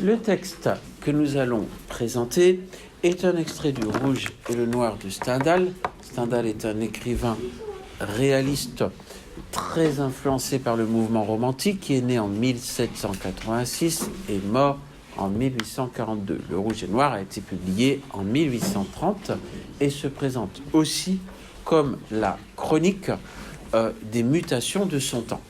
Le texte que nous allons présenter est un extrait du Rouge et le Noir de Stendhal. Stendhal est un écrivain réaliste très influencé par le mouvement romantique qui est né en 1786 et mort en 1842. Le Rouge et le Noir a été publié en 1830 et se présente aussi comme la chronique des mutations de son temps.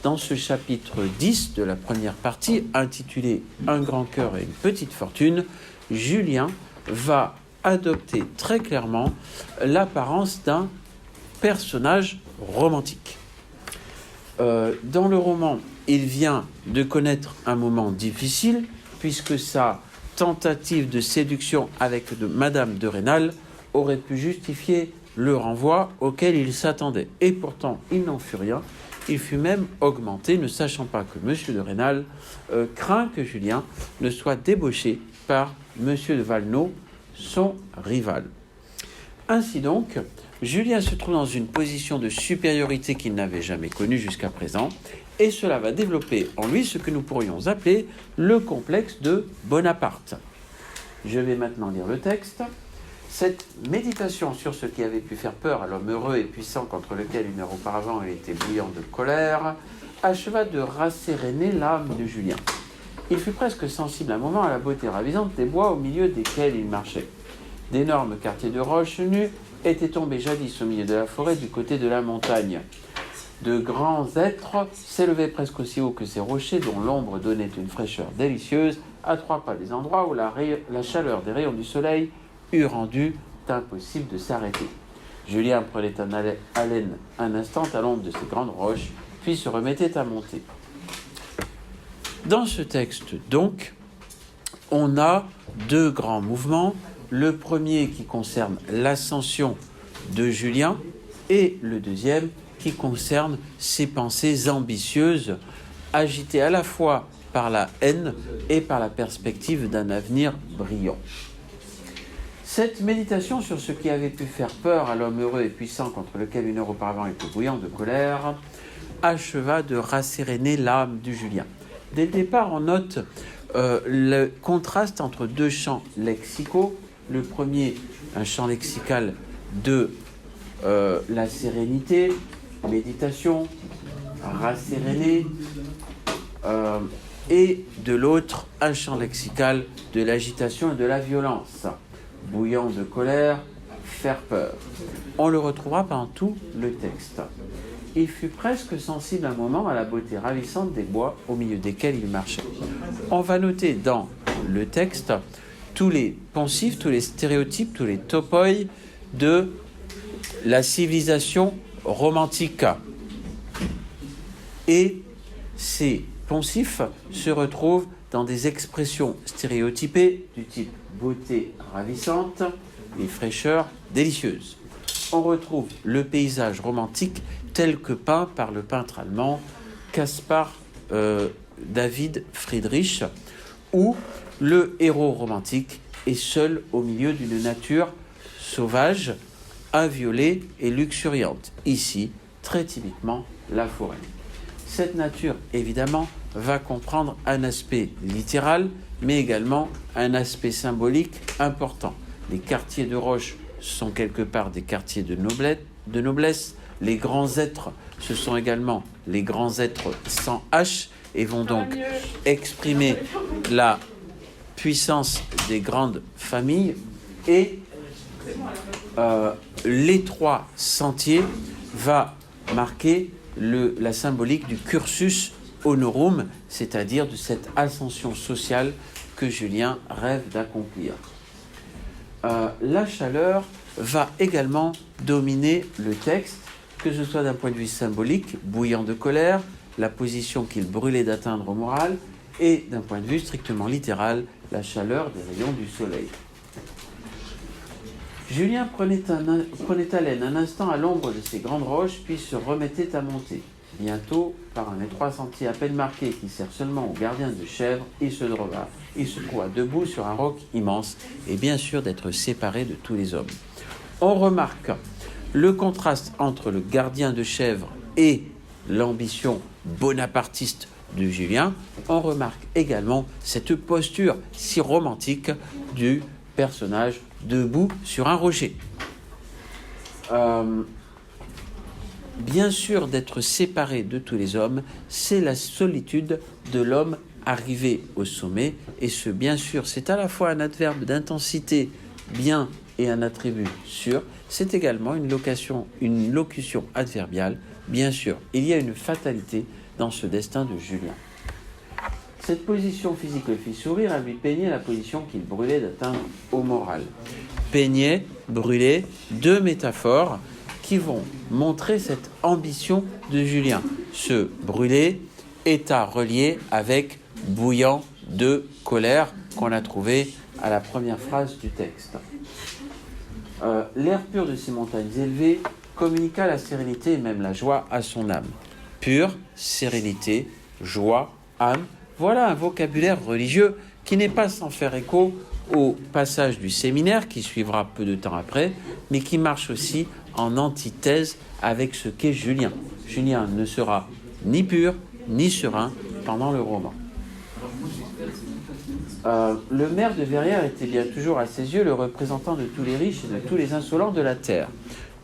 Dans ce chapitre 10 de la première partie, intitulé « Un grand cœur et une petite fortune », Julien va adopter très clairement l'apparence d'un personnage romantique. Dans le roman, il vient de connaître un moment difficile, puisque sa tentative de séduction avec Madame de Rênal aurait pu justifier le renvoi auquel il s'attendait. Et pourtant, il n'en fut rien. Il fut même augmenté, ne sachant pas que M. de Rênal craint que Julien ne soit débauché par M. de Valenod, son rival. Ainsi donc, Julien se trouve dans une position de supériorité qu'il n'avait jamais connue jusqu'à présent, et cela va développer en lui ce que nous pourrions appeler le complexe de Bonaparte. Je vais maintenant lire le texte. Cette méditation sur ce qui avait pu faire peur à l'homme heureux et puissant contre lequel une heure auparavant il était bouillant de colère, acheva de rasséréner l'âme de Julien. Il fut presque sensible un moment à la beauté ravissante des bois au milieu desquels il marchait. D'énormes quartiers de roches nues étaient tombés jadis au milieu de la forêt du côté de la montagne. De grands êtres s'élevaient presque aussi haut que ces rochers dont l'ombre donnait une fraîcheur délicieuse à 3 pas des endroits où la chaleur des rayons du soleil eût rendu impossible de s'arrêter. Julien prenait haleine un instant à l'ombre de ces grandes roches, puis se remettait à monter. Dans ce texte, donc, on a 2 grands mouvements. Le premier qui concerne l'ascension de Julien et le deuxième qui concerne ses pensées ambitieuses, agitées à la fois par la haine et par la perspective d'un avenir brillant. Cette méditation sur ce qui avait pu faire peur à l'homme heureux et puissant contre lequel une heure auparavant était bouillant de colère acheva de rasséréner l'âme du Julien. Dès le départ, on note le contraste entre 2 champs lexicaux. Le premier, un champ lexical de la sérénité, méditation, rasséréner, et de l'autre, un champ lexical de l'agitation et de la violence, bouillant de colère, faire peur. On le retrouvera pendant tout le texte. Il fut presque sensible un moment à la beauté ravissante des bois au milieu desquels il marchait. On va noter dans le texte tous les poncifs, tous les stéréotypes, tous les topoi de la civilisation romantique. Et ces poncifs se retrouvent dans des expressions stéréotypées du type beauté ravissante et fraîcheur délicieuse. On retrouve le paysage romantique tel que peint par le peintre allemand Caspar David Friedrich, où le héros romantique est seul au milieu d'une nature sauvage, inviolée et luxuriante. Ici, très typiquement, la forêt. Cette nature, évidemment, va comprendre un aspect littéral, mais également un aspect symbolique important. Les quartiers de roche sont quelque part des quartiers de noblesse. Les grands êtres, ce sont également les grands êtres sans H et vont donc exprimer la puissance des grandes familles. Et l'étroit sentier va marquer la symbolique du cursus honorum, c'est-à-dire de cette ascension sociale que Julien rêve d'accomplir. La chaleur va également dominer le texte, que ce soit d'un point de vue symbolique, bouillant de colère, la position qu'il brûlait d'atteindre au moral, et d'un point de vue strictement littéral, la chaleur des rayons du soleil. Julien prenait haleine un instant à l'ombre de ces grandes roches, puis se remettait à monter. Bientôt, par un étroit sentier à peine marqué qui sert seulement aux gardiens de chèvres, il se trouva debout sur un roc immense et bien sûr d'être séparé de tous les hommes. On remarque le contraste entre le gardien de chèvres et l'ambition bonapartiste de Julien, on remarque également cette posture si romantique du personnage debout sur un rocher. Bien sûr, d'être séparé de tous les hommes, c'est la solitude de l'homme arrivé au sommet, et ce bien sûr, c'est à la fois un adverbe d'intensité bien et un attribut sûr, c'est également une locution adverbiale. Bien sûr, il y a une fatalité dans ce destin de Julien. Cette position physique le fit sourire, à lui peignait la position qu'il brûlait d'atteindre au moral. Peigner, brûler, deux métaphores qui vont montrer cette ambition de Julien. Ce brûler est à relier avec bouillant de colère qu'on a trouvé à la première phrase du texte. L'air pur de ces montagnes élevées communiqua la sérénité et même la joie à son âme. Pure, sérénité, joie, âme, voilà un vocabulaire religieux qui n'est pas sans faire écho au passage du séminaire qui suivra peu de temps après, mais qui marche aussi en antithèse avec ce qu'est Julien. Julien ne sera ni pur ni serein pendant le roman. Le maire de Verrières était bien toujours à ses yeux le représentant de tous les riches et de tous les insolents de la terre.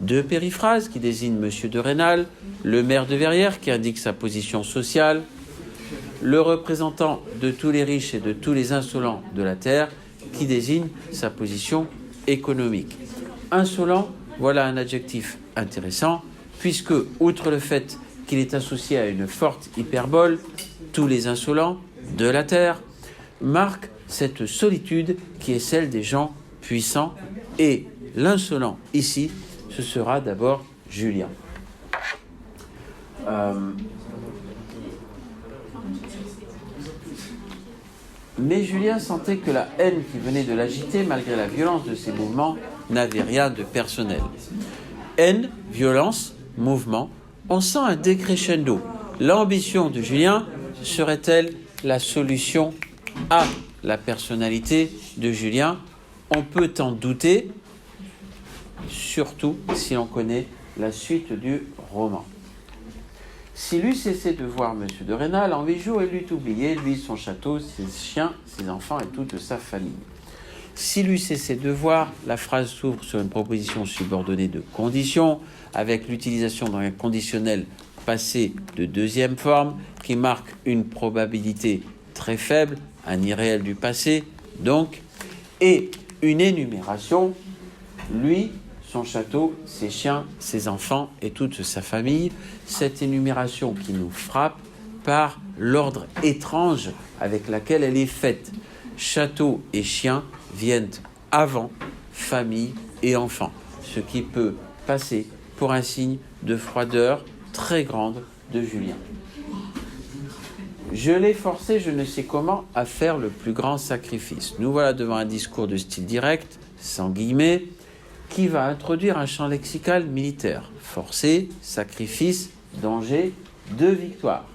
Deux périphrases qui désignent M. de Rênal, le maire de Verrières qui indique sa position sociale, le représentant de tous les riches et de tous les insolents de la terre qui désigne sa position économique. Insolent, voilà un adjectif intéressant, puisque, outre le fait qu'il est associé à une forte hyperbole, tous les insolents de la terre marquent cette solitude qui est celle des gens puissants, et l'insolent ici, ce sera d'abord Julien. Mais Julien sentait que la haine qui venait de l'agiter, malgré la violence de ses mouvements, n'avait rien de personnel. Haine, violence, mouvement, on sent un décrescendo. L'ambition de Julien serait-elle la solution à la personnalité de Julien? On peut en douter, surtout si l'on connaît la suite du roman. S'il eût cessé de voir M. de Rênal, en 8 jours, il eût oublié, lui, son château, ses chiens, ses enfants et toute sa famille. S'il eût cessé de voir, la phrase s'ouvre sur une proposition subordonnée de condition, avec l'utilisation d'un conditionnel passé de deuxième forme, qui marque une probabilité très faible, un irréel du passé, donc, et une énumération, lui, son château, ses chiens, ses enfants et toute sa famille, cette énumération qui nous frappe par l'ordre étrange avec laquelle elle est faite. Château et chiens viennent avant famille et enfants, ce qui peut passer pour un signe de froideur très grande de Julien. Je l'ai forcé, je ne sais comment, à faire le plus grand sacrifice. Nous voilà devant un discours de style direct, sans guillemets, qui va introduire un champ lexical militaire. Forcé, sacrifice, danger, deux victoires.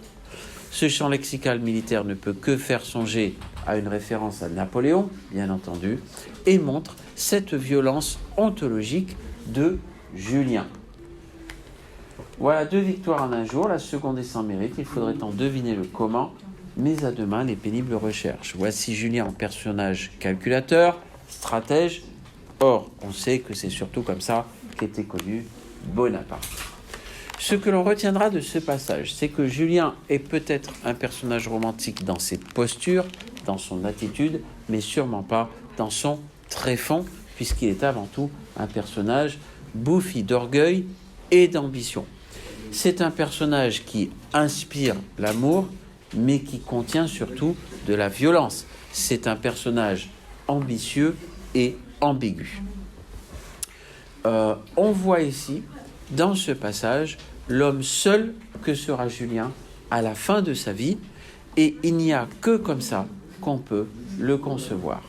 Ce champ lexical militaire ne peut que faire songer à une référence à Napoléon, bien entendu, et montre cette violence ontologique de Julien. Voilà deux victoires en un jour, la seconde est sans mérite, il faudrait en deviner le comment, mais à demain les pénibles recherches. Voici Julien en personnage calculateur, stratège. Or, on sait que c'est surtout comme ça qu'était connu Bonaparte. Ce que l'on retiendra de ce passage, c'est que Julien est peut-être un personnage romantique dans ses postures, dans son attitude, mais sûrement pas dans son tréfonds, puisqu'il est avant tout un personnage bouffi d'orgueil et d'ambition. C'est un personnage qui inspire l'amour, mais qui contient surtout de la violence. C'est un personnage ambitieux et ambigu. On voit ici, dans ce passage, l'homme seul que sera Julien à la fin de sa vie, et il n'y a que comme ça qu'on peut le concevoir.